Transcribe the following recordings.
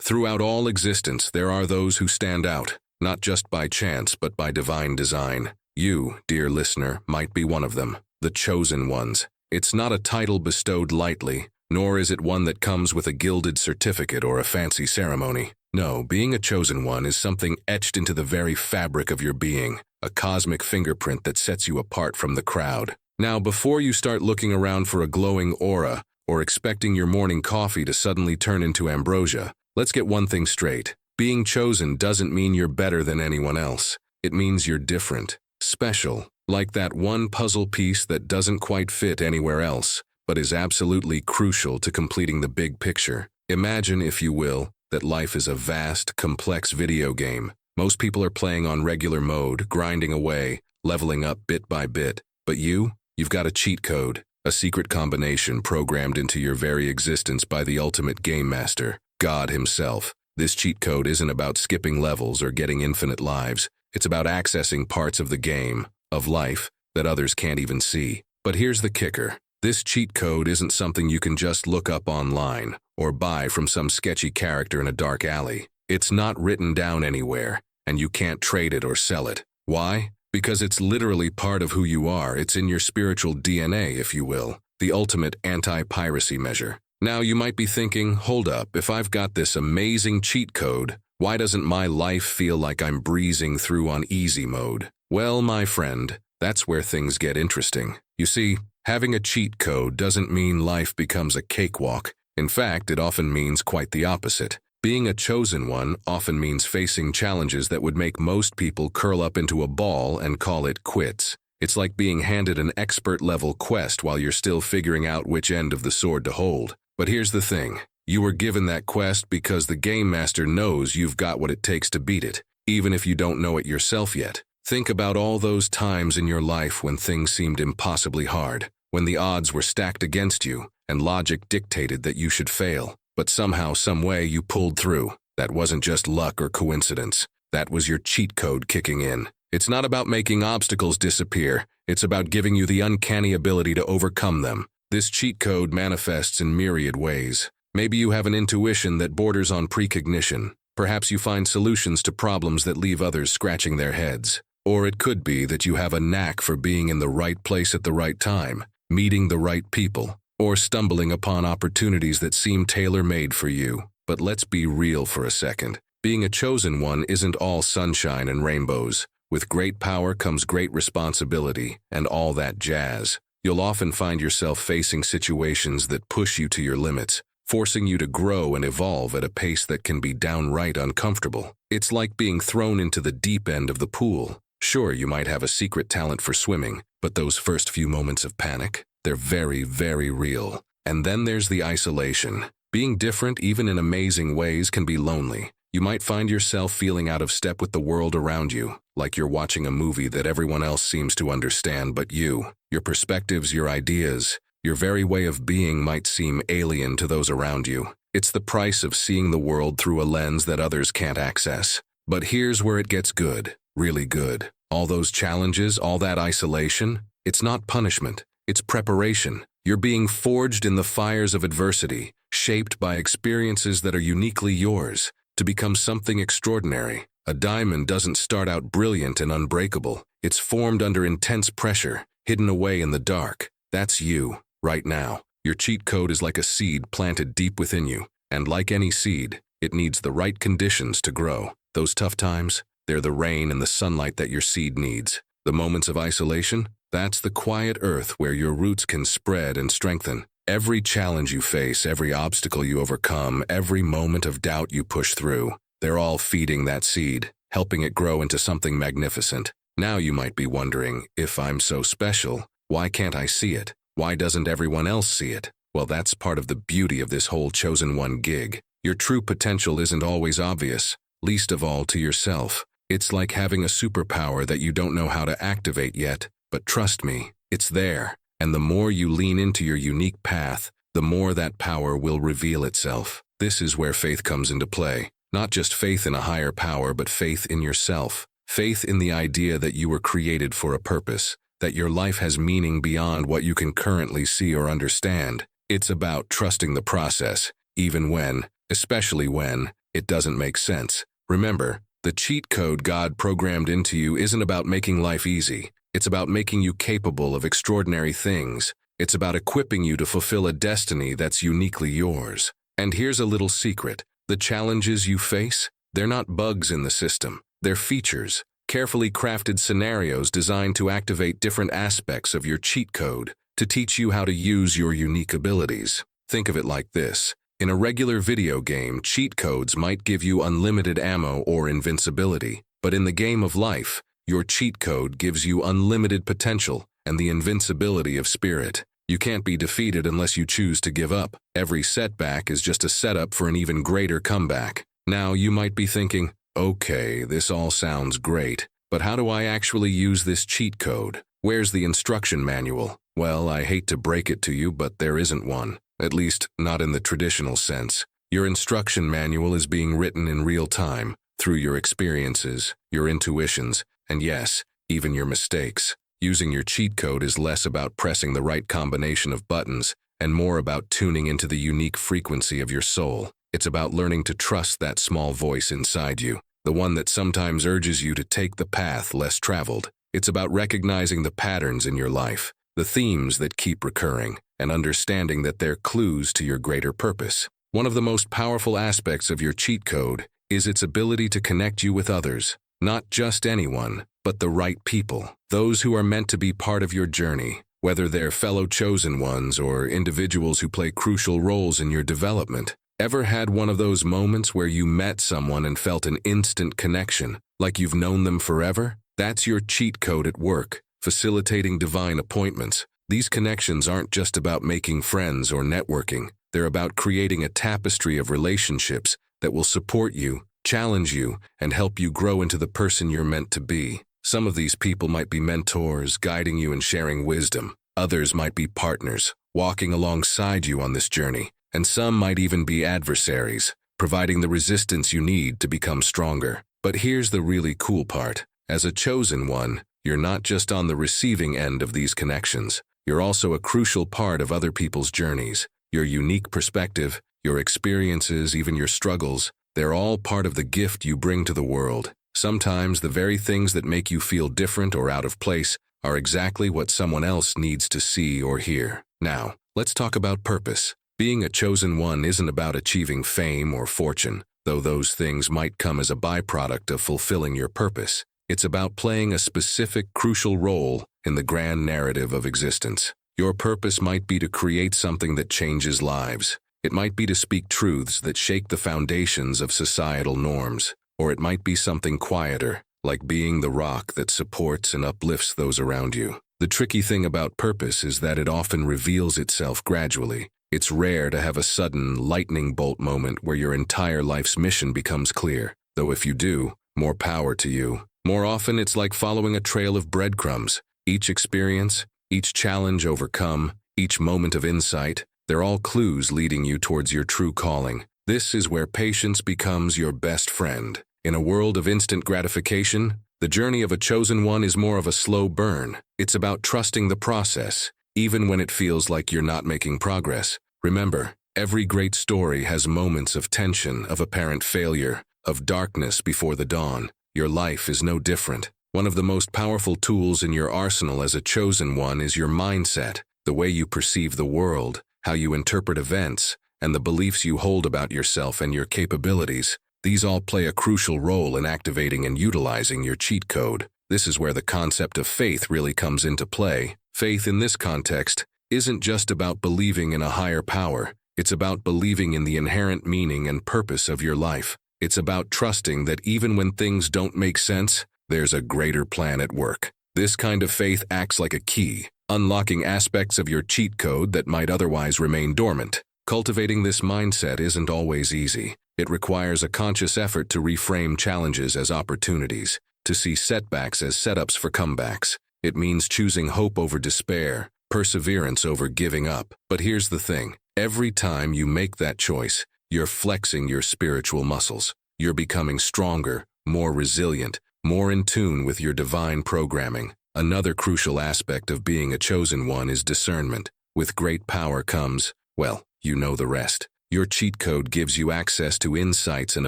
Throughout all existence, there are those who stand out, not just by chance, but by divine design. You, dear listener, might be one of them, the chosen ones. It's not a title bestowed lightly, nor is it one that comes with a gilded certificate or a fancy ceremony. No, being a chosen one is something etched into the very fabric of your being, a cosmic fingerprint that sets you apart from the crowd. Now, before you start looking around for a glowing aura, or expecting your morning coffee to suddenly turn into ambrosia, let's get one thing straight. Being chosen doesn't mean you're better than anyone else. It means you're different, special, like that one puzzle piece that doesn't quite fit anywhere else, but is absolutely crucial to completing the big picture. Imagine, if you will, that life is a vast, complex video game. Most people are playing on regular mode, grinding away, leveling up bit by bit. But you've got a cheat code, a secret combination programmed into your very existence by the ultimate game master, God himself. This cheat code isn't about skipping levels or getting infinite lives. It's about accessing parts of the game, of life, that others can't even see. But here's the kicker. This cheat code isn't something you can just look up online or buy from some sketchy character in a dark alley. It's not written down anywhere, and you can't trade it or sell it. Why? Because it's literally part of who you are. It's in your spiritual DNA, if you will, the ultimate anti-piracy measure. Now you might be thinking, hold up, if I've got this amazing cheat code, why doesn't my life feel like I'm breezing through on easy mode? Well, my friend, that's where things get interesting. You see, having a cheat code doesn't mean life becomes a cakewalk. In fact, it often means quite the opposite. Being a chosen one often means facing challenges that would make most people curl up into a ball and call it quits. It's like being handed an expert-level quest while you're still figuring out which end of the sword to hold. But here's the thing. You were given that quest because the Game Master knows you've got what it takes to beat it, even if you don't know it yourself yet. Think about all those times in your life when things seemed impossibly hard, when the odds were stacked against you, and logic dictated that you should fail. But somehow, some way, you pulled through. That wasn't just luck or coincidence. That was your cheat code kicking in. It's not about making obstacles disappear. It's about giving you the uncanny ability to overcome them. This cheat code manifests in myriad ways. Maybe you have an intuition that borders on precognition. Perhaps you find solutions to problems that leave others scratching their heads. Or it could be that you have a knack for being in the right place at the right time, meeting the right people, or stumbling upon opportunities that seem tailor-made for you. But let's be real for a second. Being a chosen one isn't all sunshine and rainbows. With great power comes great responsibility, and all that jazz. You'll often find yourself facing situations that push you to your limits, forcing you to grow and evolve at a pace that can be downright uncomfortable. It's like being thrown into the deep end of the pool. Sure, you might have a secret talent for swimming, but those first few moments of panic, they're very, very real. And then there's the isolation. Being different, even in amazing ways, can be lonely. You might find yourself feeling out of step with the world around you, like you're watching a movie that everyone else seems to understand but you. Your perspectives, your ideas, your very way of being might seem alien to those around you. It's the price of seeing the world through a lens that others can't access. But here's where it gets good, really good. All those challenges, all that isolation, it's not punishment. It's preparation. You're being forged in the fires of adversity, shaped by experiences that are uniquely yours, to become something extraordinary. A diamond doesn't start out brilliant and unbreakable. It's formed under intense pressure, hidden away in the dark. That's you, right now. Your cheat code is like a seed planted deep within you, and like any seed, it needs the right conditions to grow. Those tough times, they're the rain and the sunlight that your seed needs. The moments of isolation, that's the quiet earth where your roots can spread and strengthen. Every challenge you face, every obstacle you overcome, every moment of doubt you push through, they're all feeding that seed, helping it grow into something magnificent. Now you might be wondering, if I'm so special, why can't I see it? Why doesn't everyone else see it? Well, that's part of the beauty of this whole chosen one gig. Your true potential isn't always obvious, least of all to yourself. It's like having a superpower that you don't know how to activate yet. But trust me, it's there, and the more you lean into your unique path, the more that power will reveal itself. This is where faith comes into play. Not just faith in a higher power, but faith in yourself. Faith in the idea that you were created for a purpose, that your life has meaning beyond what you can currently see or understand. It's about trusting the process, even when, especially when, it doesn't make sense. Remember, the cheat code God programmed into you isn't about making life easy. It's about making you capable of extraordinary things. It's about equipping you to fulfill a destiny that's uniquely yours. And here's a little secret. The challenges you face, they're not bugs in the system. They're features, carefully crafted scenarios designed to activate different aspects of your cheat code, to teach you how to use your unique abilities. Think of it like this. In a regular video game, cheat codes might give you unlimited ammo or invincibility. But in the game of life, your cheat code gives you unlimited potential and the invincibility of spirit. You can't be defeated unless you choose to give up. Every setback is just a setup for an even greater comeback. Now you might be thinking, okay, this all sounds great, but how do I actually use this cheat code? Where's the instruction manual? Well, I hate to break it to you, but there isn't one. At least, not in the traditional sense. Your instruction manual is being written in real time, through your experiences, your intuitions, and yes, even your mistakes. Using your cheat code is less about pressing the right combination of buttons and more about tuning into the unique frequency of your soul. It's about learning to trust that small voice inside you, the one that sometimes urges you to take the path less traveled. It's about recognizing the patterns in your life, the themes that keep recurring, and understanding that they're clues to your greater purpose. One of the most powerful aspects of your cheat code is its ability to connect you with others. Not just anyone, but the right people. Those who are meant to be part of your journey, whether they're fellow chosen ones or individuals who play crucial roles in your development. Ever had one of those moments where you met someone and felt an instant connection, like you've known them forever? That's your cheat code at work, facilitating divine appointments. These connections aren't just about making friends or networking. They're about creating a tapestry of relationships that will support you, challenge you, and help you grow into the person you're meant to be. Some of these people might be mentors, guiding you and sharing wisdom. Others might be partners, walking alongside you on this journey. And some might even be adversaries, providing the resistance you need to become stronger. But here's the really cool part. As a chosen one, you're not just on the receiving end of these connections. You're also a crucial part of other people's journeys. Your unique perspective, your experiences, even your struggles, they're all part of the gift you bring to the world. Sometimes the very things that make you feel different or out of place are exactly what someone else needs to see or hear. Now, let's talk about purpose. Being a chosen one isn't about achieving fame or fortune, though those things might come as a byproduct of fulfilling your purpose. It's about playing a specific, crucial role in the grand narrative of existence. Your purpose might be to create something that changes lives. It might be to speak truths that shake the foundations of societal norms. Or it might be something quieter, like being the rock that supports and uplifts those around you. The tricky thing about purpose is that it often reveals itself gradually. It's rare to have a sudden, lightning bolt moment where your entire life's mission becomes clear. Though if you do, more power to you. More often, it's like following a trail of breadcrumbs. Each experience, each challenge overcome, each moment of insight, they're all clues leading you towards your true calling. This is where patience becomes your best friend. In a world of instant gratification, the journey of a chosen one is more of a slow burn. It's about trusting the process, even when it feels like you're not making progress. Remember, every great story has moments of tension, of apparent failure, of darkness before the dawn. Your life is no different. One of the most powerful tools in your arsenal as a chosen one is your mindset, the way you perceive the world, how you interpret events, and the beliefs you hold about yourself and your capabilities. These all play a crucial role in activating and utilizing your cheat code. This is where the concept of faith really comes into play. Faith in this context isn't just about believing in a higher power. It's about believing in the inherent meaning and purpose of your life. It's about trusting that even when things don't make sense, there's a greater plan at work. This kind of faith acts like a key, unlocking aspects of your cheat code that might otherwise remain dormant. Cultivating this mindset isn't always easy. It requires a conscious effort to reframe challenges as opportunities, to see setbacks as setups for comebacks. It means choosing hope over despair, perseverance over giving up. But here's the thing. Every time you make that choice, you're flexing your spiritual muscles. You're becoming stronger, more resilient, more in tune with your divine programming. Another crucial aspect of being a chosen one is discernment. With great power comes, well, you know the rest. Your cheat code gives you access to insights and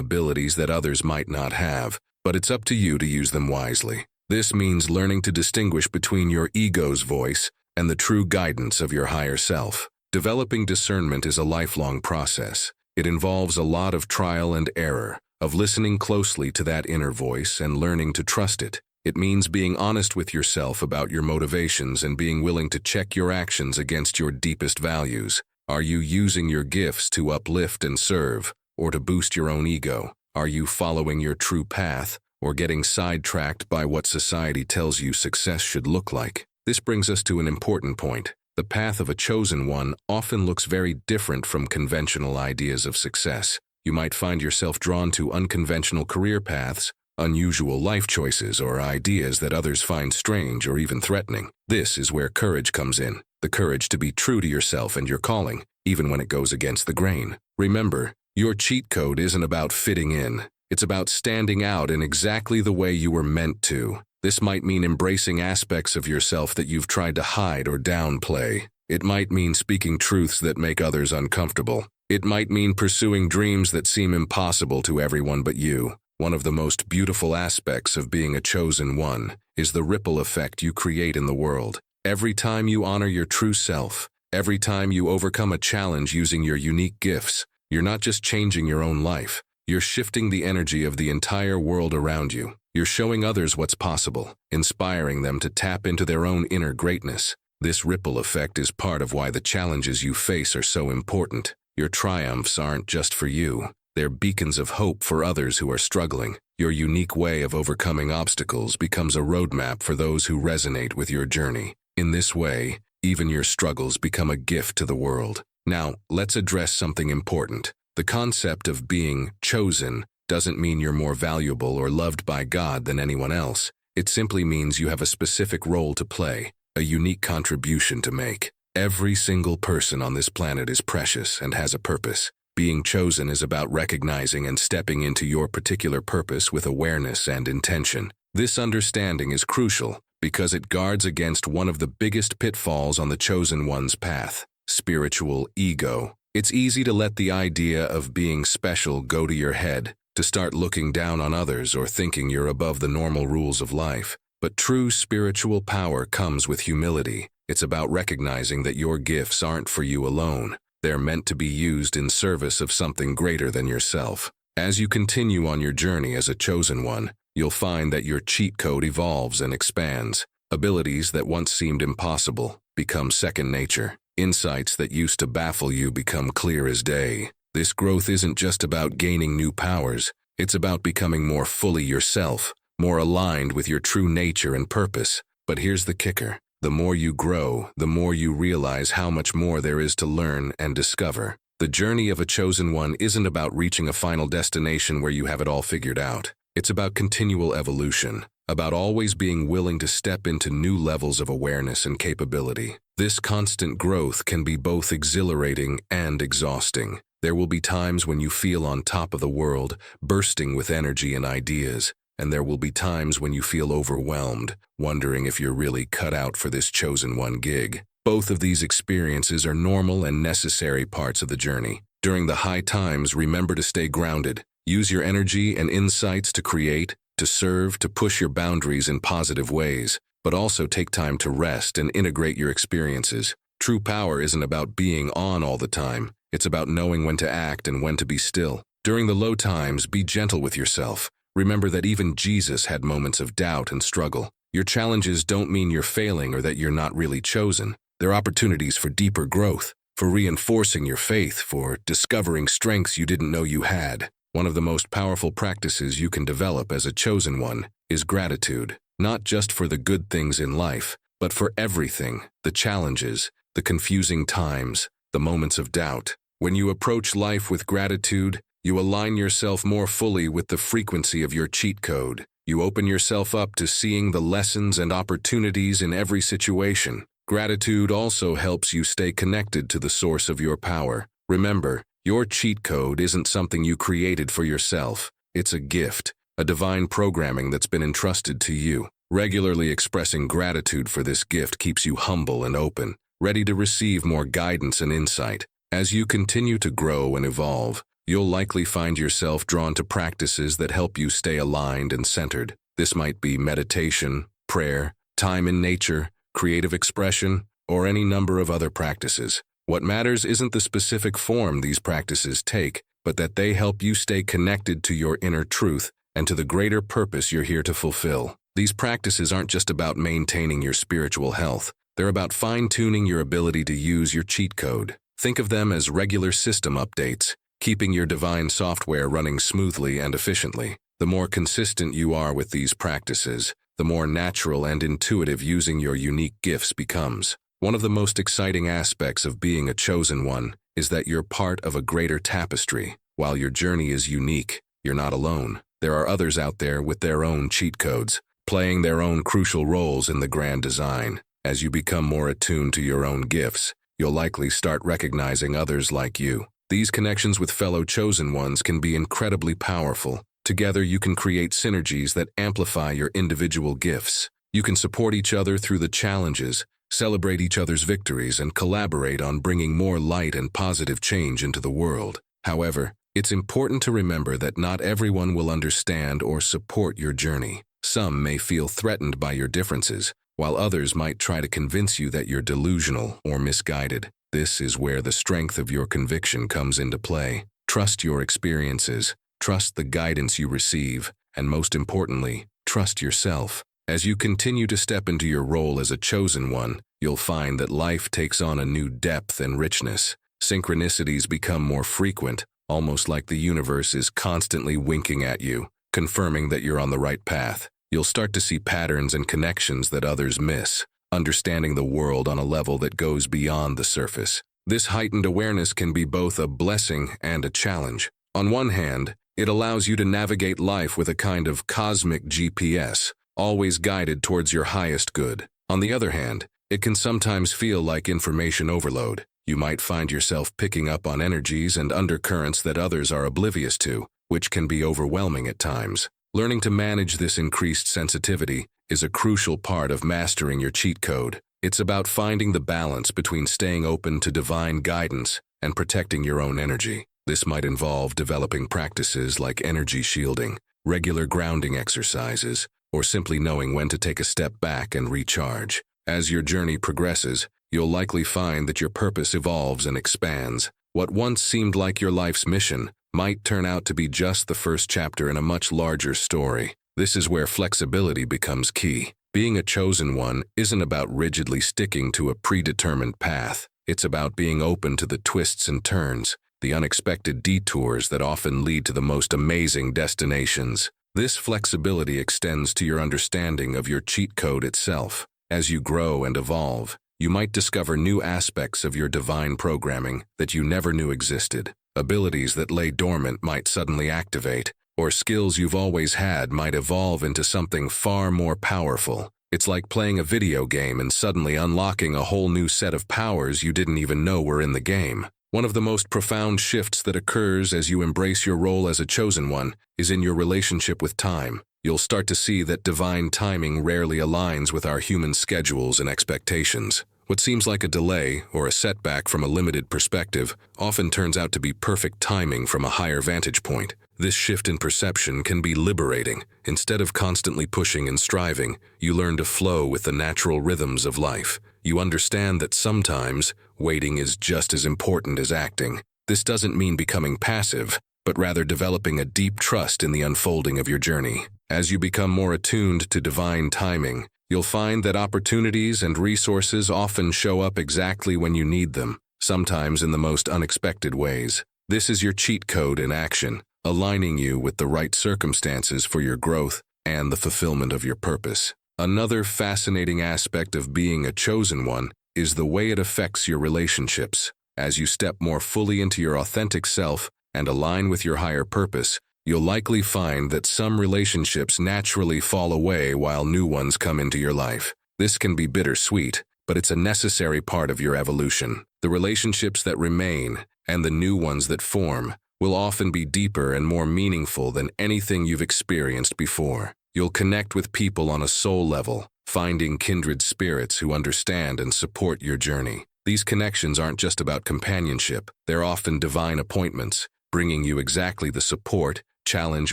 abilities that others might not have, but it's up to you to use them wisely. This means learning to distinguish between your ego's voice and the true guidance of your higher self. Developing discernment is a lifelong process. It involves a lot of trial and error, of listening closely to that inner voice and learning to trust it. It means being honest with yourself about your motivations and being willing to check your actions against your deepest values. Are you using your gifts to uplift and serve, or to boost your own ego? Are you following your true path, or getting sidetracked by what society tells you success should look like? This brings us to an important point. The path of a chosen one often looks very different from conventional ideas of success. You might find yourself drawn to unconventional career paths, unusual life choices, or ideas that others find strange or even threatening. This is where courage comes in, the courage to be true to yourself and your calling, even when it goes against the grain. Remember, your cheat code isn't about fitting in. It's about standing out in exactly the way you were meant to. This might mean embracing aspects of yourself that you've tried to hide or downplay. It might mean speaking truths that make others uncomfortable. It might mean pursuing dreams that seem impossible to everyone but you. One of the most beautiful aspects of being a chosen one is the ripple effect you create in the world. Every time you honor your true self, every time you overcome a challenge using your unique gifts, you're not just changing your own life. You're shifting the energy of the entire world around you. You're showing others what's possible, inspiring them to tap into their own inner greatness. This ripple effect is part of why the challenges you face are so important. Your triumphs aren't just for you. They're beacons of hope for others who are struggling. Your unique way of overcoming obstacles becomes a roadmap for those who resonate with your journey. In this way, even your struggles become a gift to the world. Now, let's address something important. The concept of being chosen doesn't mean you're more valuable or loved by God than anyone else. It simply means you have a specific role to play, a unique contribution to make. Every single person on this planet is precious and has a purpose. Being chosen is about recognizing and stepping into your particular purpose with awareness and intention. This understanding is crucial because it guards against one of the biggest pitfalls on the chosen one's path: spiritual ego. It's easy to let the idea of being special go to your head, to start looking down on others or thinking you're above the normal rules of life. But true spiritual power comes with humility. It's about recognizing that your gifts aren't for you alone. They're meant to be used in service of something greater than yourself. As you continue on your journey as a chosen one, you'll find that your cheat code evolves and expands. Abilities that once seemed impossible become second nature. Insights that used to baffle you become clear as day. This growth isn't just about gaining new powers. It's about becoming more fully yourself, more aligned with your true nature and purpose. But here's the kicker. The more you grow, the more you realize how much more there is to learn and discover. The journey of a chosen one isn't about reaching a final destination where you have it all figured out. It's about continual evolution, about always being willing to step into new levels of awareness and capability. This constant growth can be both exhilarating and exhausting. There will be times when you feel on top of the world, bursting with energy and ideas. And there will be times when you feel overwhelmed, wondering if you're really cut out for this chosen one gig. Both of these experiences are normal and necessary parts of the journey. During the high times, remember to stay grounded. Use your energy and insights to create, to serve, to push your boundaries in positive ways, but also take time to rest and integrate your experiences. True power isn't about being on all the time. It's about knowing when to act and when to be still. During the low times, be gentle with yourself. Remember that even Jesus had moments of doubt and struggle. Your challenges don't mean you're failing or that you're not really chosen. They're opportunities for deeper growth, for reinforcing your faith, for discovering strengths you didn't know you had. One of the most powerful practices you can develop as a chosen one is gratitude, not just for the good things in life, but for everything, the challenges, the confusing times, the moments of doubt. When you approach life with gratitude, you align yourself more fully with the frequency of your cheat code. You open yourself up to seeing the lessons and opportunities in every situation. Gratitude also helps you stay connected to the source of your power. Remember, your cheat code isn't something you created for yourself. It's a gift, a divine programming that's been entrusted to you. Regularly expressing gratitude for this gift keeps you humble and open, ready to receive more guidance and insight. As you continue to grow and evolve, you'll likely find yourself drawn to practices that help you stay aligned and centered. This might be meditation, prayer, time in nature, creative expression, or any number of other practices. What matters isn't the specific form these practices take, but that they help you stay connected to your inner truth and to the greater purpose you're here to fulfill. These practices aren't just about maintaining your spiritual health. They're about fine-tuning your ability to use your cheat code. Think of them as regular system updates, keeping your divine software running smoothly and efficiently. The more consistent you are with these practices, the more natural and intuitive using your unique gifts becomes. One of the most exciting aspects of being a chosen one is that you're part of a greater tapestry. While your journey is unique, you're not alone. There are others out there with their own cheat codes, playing their own crucial roles in the grand design. As you become more attuned to your own gifts, you'll likely start recognizing others like you. These connections with fellow chosen ones can be incredibly powerful. Together you can create synergies that amplify your individual gifts. You can support each other through the challenges, celebrate each other's victories, and collaborate on bringing more light and positive change into the world. However, it's important to remember that not everyone will understand or support your journey. Some may feel threatened by your differences, while others might try to convince you that you're delusional or misguided. This is where the strength of your conviction comes into play. Trust your experiences, trust the guidance you receive, and most importantly, trust yourself. As you continue to step into your role as a chosen one, you'll find that life takes on a new depth and richness. Synchronicities become more frequent, almost like the universe is constantly winking at you, confirming that you're on the right path. You'll start to see patterns and connections that others miss, understanding the world on a level that goes beyond the surface. This heightened awareness can be both a blessing and a challenge. On one hand, it allows you to navigate life with a kind of cosmic GPS, always guided towards your highest good. On the other hand, it can sometimes feel like information overload. You might find yourself picking up on energies and undercurrents that others are oblivious to, which can be overwhelming at times. Learning to manage this increased sensitivity is a crucial part of mastering your cheat code. It's about finding the balance between staying open to divine guidance and protecting your own energy. This might involve developing practices like energy shielding, regular grounding exercises, or simply knowing when to take a step back and recharge. As your journey progresses, you'll likely find that your purpose evolves and expands. What once seemed like your life's mission might turn out to be just the first chapter in a much larger story. This is where flexibility becomes key. Being a chosen one isn't about rigidly sticking to a predetermined path. It's about being open to the twists and turns, the unexpected detours that often lead to the most amazing destinations. This flexibility extends to your understanding of your cheat code itself. As you grow and evolve, you might discover new aspects of your divine programming that you never knew existed. Abilities that lay dormant might suddenly activate, or skills you've always had might evolve into something far more powerful. It's like playing a video game and suddenly unlocking a whole new set of powers you didn't even know were in the game. One of the most profound shifts that occurs as you embrace your role as a chosen one is in your relationship with time. You'll start to see that divine timing rarely aligns with our human schedules and expectations. What seems like a delay or a setback from a limited perspective often turns out to be perfect timing from a higher vantage point. This shift in perception can be liberating. Instead of constantly pushing and striving, you learn to flow with the natural rhythms of life. You understand that sometimes waiting is just as important as acting. This doesn't mean becoming passive, but rather developing a deep trust in the unfolding of your journey. As you become more attuned to divine timing, you'll find that opportunities and resources often show up exactly when you need them, sometimes in the most unexpected ways. This is your cheat code in action, aligning you with the right circumstances for your growth and the fulfillment of your purpose. Another fascinating aspect of being a chosen one is the way it affects your relationships. As you step more fully into your authentic self and align with your higher purpose, you'll likely find that some relationships naturally fall away while new ones come into your life. This can be bittersweet, but it's a necessary part of your evolution. The relationships that remain and the new ones that form will often be deeper and more meaningful than anything you've experienced before. You'll connect with people on a soul level, finding kindred spirits who understand and support your journey. These connections aren't just about companionship, they're often divine appointments, bringing you exactly the support, challenge,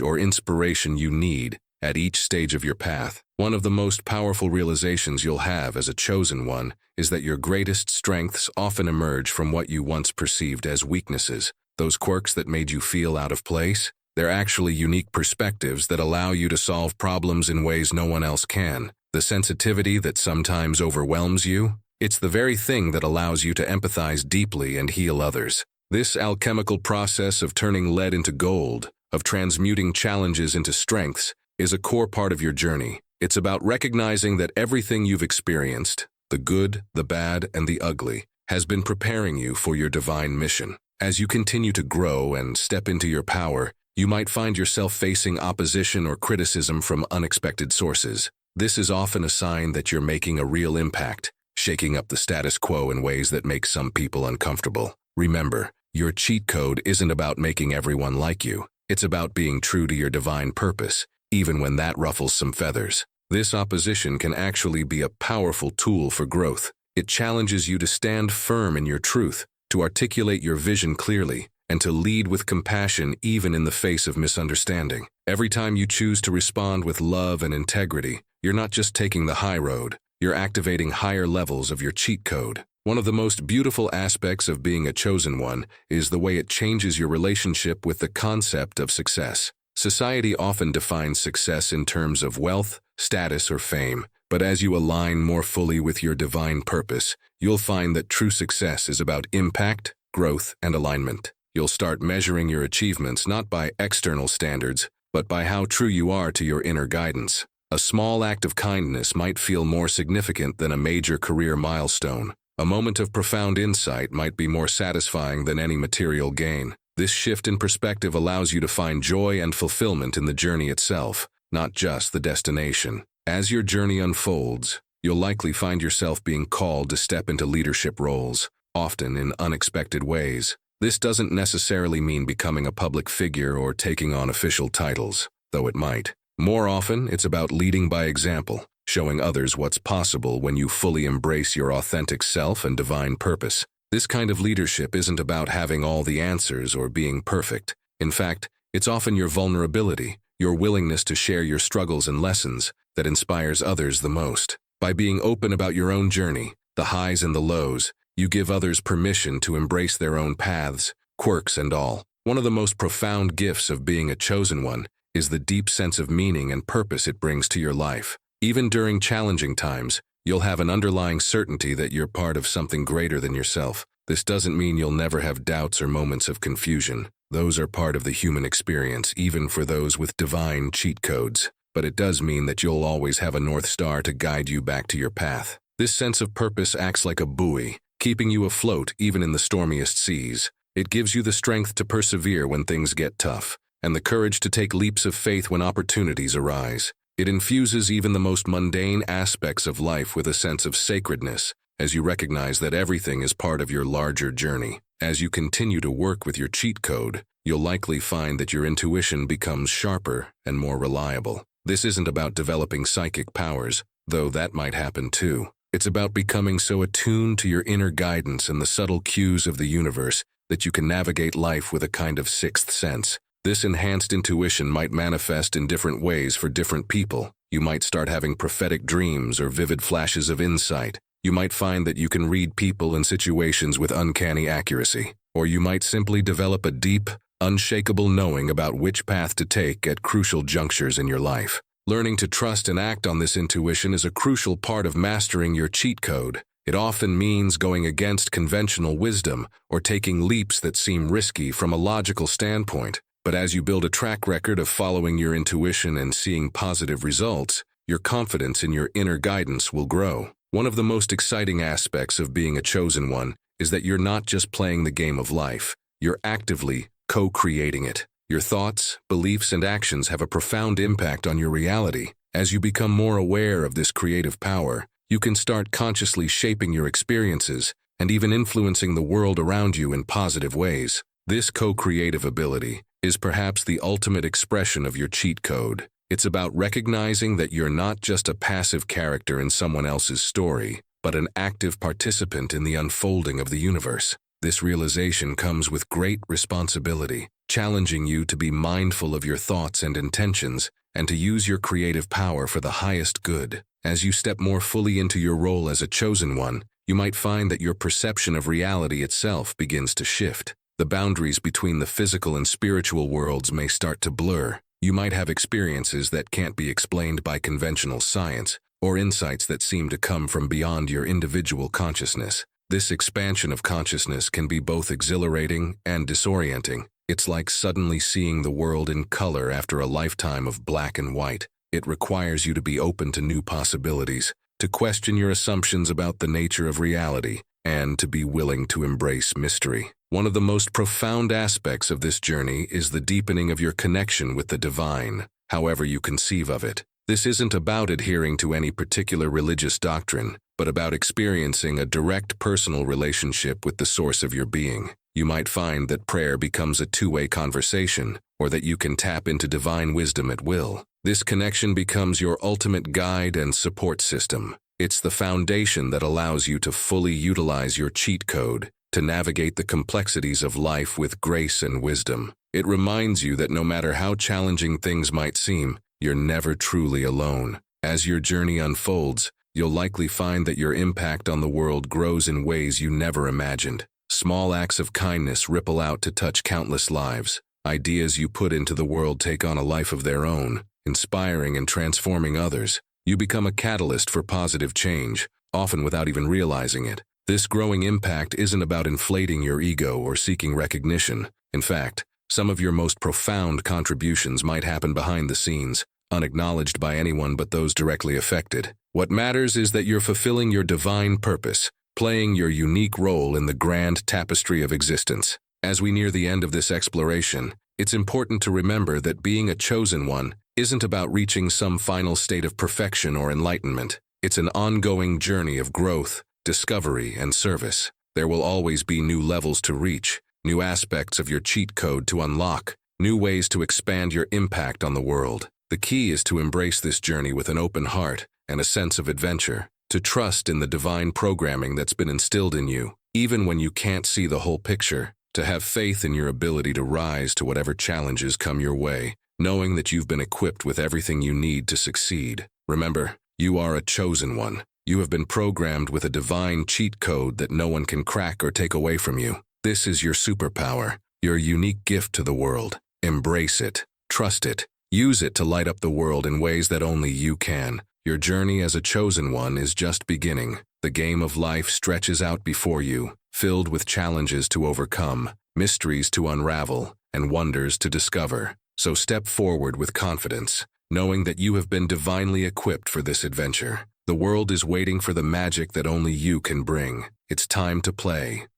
or inspiration you need at each stage of your path. One of the most powerful realizations you'll have as a chosen one is that your greatest strengths often emerge from what you once perceived as weaknesses. Those quirks that made you feel out of place, they're actually unique perspectives that allow you to solve problems in ways no one else can. The sensitivity that sometimes overwhelms you, it's the very thing that allows you to empathize deeply and heal others. This alchemical process of turning lead into gold, of transmuting challenges into strengths, is a core part of your journey. It's about recognizing that everything you've experienced, the good, the bad, and the ugly, has been preparing you for your divine mission. As you continue to grow and step into your power, you might find yourself facing opposition or criticism from unexpected sources. This is often a sign that you're making a real impact, shaking up the status quo in ways that make some people uncomfortable. Remember, your cheat code isn't about making everyone like you. It's about being true to your divine purpose, even when that ruffles some feathers. This opposition can actually be a powerful tool for growth. It challenges you to stand firm in your truth, to articulate your vision clearly, and to lead with compassion even in the face of misunderstanding. Every time you choose to respond with love and integrity, you're not just taking the high road, you're activating higher levels of your cheat code. One of the most beautiful aspects of being a chosen one is the way it changes your relationship with the concept of success. Society often defines success in terms of wealth, status, or fame, but as you align more fully with your divine purpose, you'll find that true success is about impact, growth, and alignment. You'll start measuring your achievements not by external standards, but by how true you are to your inner guidance. A small act of kindness might feel more significant than a major career milestone. A moment of profound insight might be more satisfying than any material gain. This shift in perspective allows you to find joy and fulfillment in the journey itself, not just the destination. As your journey unfolds, you'll likely find yourself being called to step into leadership roles, often in unexpected ways. This doesn't necessarily mean becoming a public figure or taking on official titles, though it might. More often, it's about leading by example, showing others what's possible when you fully embrace your authentic self and divine purpose. This kind of leadership isn't about having all the answers or being perfect. In fact, it's often your vulnerability, your willingness to share your struggles and lessons, that inspires others the most. By being open about your own journey, the highs and the lows, you give others permission to embrace their own paths, quirks and all. One of the most profound gifts of being a chosen one is the deep sense of meaning and purpose it brings to your life. Even during challenging times, you'll have an underlying certainty that you're part of something greater than yourself. This doesn't mean you'll never have doubts or moments of confusion. Those are part of the human experience, even for those with divine cheat codes. But it does mean that you'll always have a North Star to guide you back to your path. This sense of purpose acts like a buoy, keeping you afloat even in the stormiest seas. It gives you the strength to persevere when things get tough, and the courage to take leaps of faith when opportunities arise. It infuses even the most mundane aspects of life with a sense of sacredness, as you recognize that everything is part of your larger journey. As you continue to work with your cheat code, you'll likely find that your intuition becomes sharper and more reliable. This isn't about developing psychic powers, though that might happen too. It's about becoming so attuned to your inner guidance and the subtle cues of the universe that you can navigate life with a kind of sixth sense. This enhanced intuition might manifest in different ways for different people. You might start having prophetic dreams or vivid flashes of insight. You might find that you can read people and situations with uncanny accuracy. Or you might simply develop a deep, unshakable knowing about which path to take at crucial junctures in your life. Learning to trust and act on this intuition is a crucial part of mastering your cheat code. It often means going against conventional wisdom or taking leaps that seem risky from a logical standpoint. But as you build a track record of following your intuition and seeing positive results, your confidence in your inner guidance will grow. One of the most exciting aspects of being a chosen one is that you're not just playing the game of life, you're actively co-creating it. Your thoughts, beliefs, and actions have a profound impact on your reality. As you become more aware of this creative power, you can start consciously shaping your experiences and even influencing the world around you in positive ways. This co-creative ability is perhaps the ultimate expression of your cheat code. It's about recognizing that you're not just a passive character in someone else's story, but an active participant in the unfolding of the universe. This realization comes with great responsibility, challenging you to be mindful of your thoughts and intentions and to use your creative power for the highest good. As you step more fully into your role as a chosen one, you might find that your perception of reality itself begins to shift. The boundaries between the physical and spiritual worlds may start to blur. You might have experiences that can't be explained by conventional science, or insights that seem to come from beyond your individual consciousness. This expansion of consciousness can be both exhilarating and disorienting. It's like suddenly seeing the world in color after a lifetime of black and white. It requires you to be open to new possibilities, to question your assumptions about the nature of reality, and to be willing to embrace mystery. One of the most profound aspects of this journey is the deepening of your connection with the divine, however you conceive of it. This isn't about adhering to any particular religious doctrine, but about experiencing a direct personal relationship with the source of your being. You might find that prayer becomes a two-way conversation, or that you can tap into divine wisdom at will. This connection becomes your ultimate guide and support system. It's the foundation that allows you to fully utilize your cheat code, to navigate the complexities of life with grace and wisdom. It reminds you that no matter how challenging things might seem, you're never truly alone. As your journey unfolds, you'll likely find that your impact on the world grows in ways you never imagined. Small acts of kindness ripple out to touch countless lives. Ideas you put into the world take on a life of their own, inspiring and transforming others. You become a catalyst for positive change, often without even realizing it. This growing impact isn't about inflating your ego or seeking recognition. In fact, some of your most profound contributions might happen behind the scenes, unacknowledged by anyone but those directly affected. What matters is that you're fulfilling your divine purpose, playing your unique role in the grand tapestry of existence. As we near the end of this exploration, it's important to remember that being a chosen one isn't about reaching some final state of perfection or enlightenment. It's an ongoing journey of growth, discovery, and service. There will always be new levels to reach, new aspects of your cheat code to unlock, new ways to expand your impact on the world. The key is to embrace this journey with an open heart and a sense of adventure, to trust in the divine programming that's been instilled in you, even when you can't see the whole picture, to have faith in your ability to rise to whatever challenges come your way, knowing that you've been equipped with everything you need to succeed. Remember, you are a chosen one. You have been programmed with a divine cheat code that no one can crack or take away from you. This is your superpower, your unique gift to the world. Embrace it, trust it, use it to light up the world in ways that only you can. Your journey as a chosen one is just beginning. The game of life stretches out before you, filled with challenges to overcome, mysteries to unravel, and wonders to discover. So step forward with confidence, knowing that you have been divinely equipped for this adventure. The world is waiting for the magic that only you can bring. It's time to play.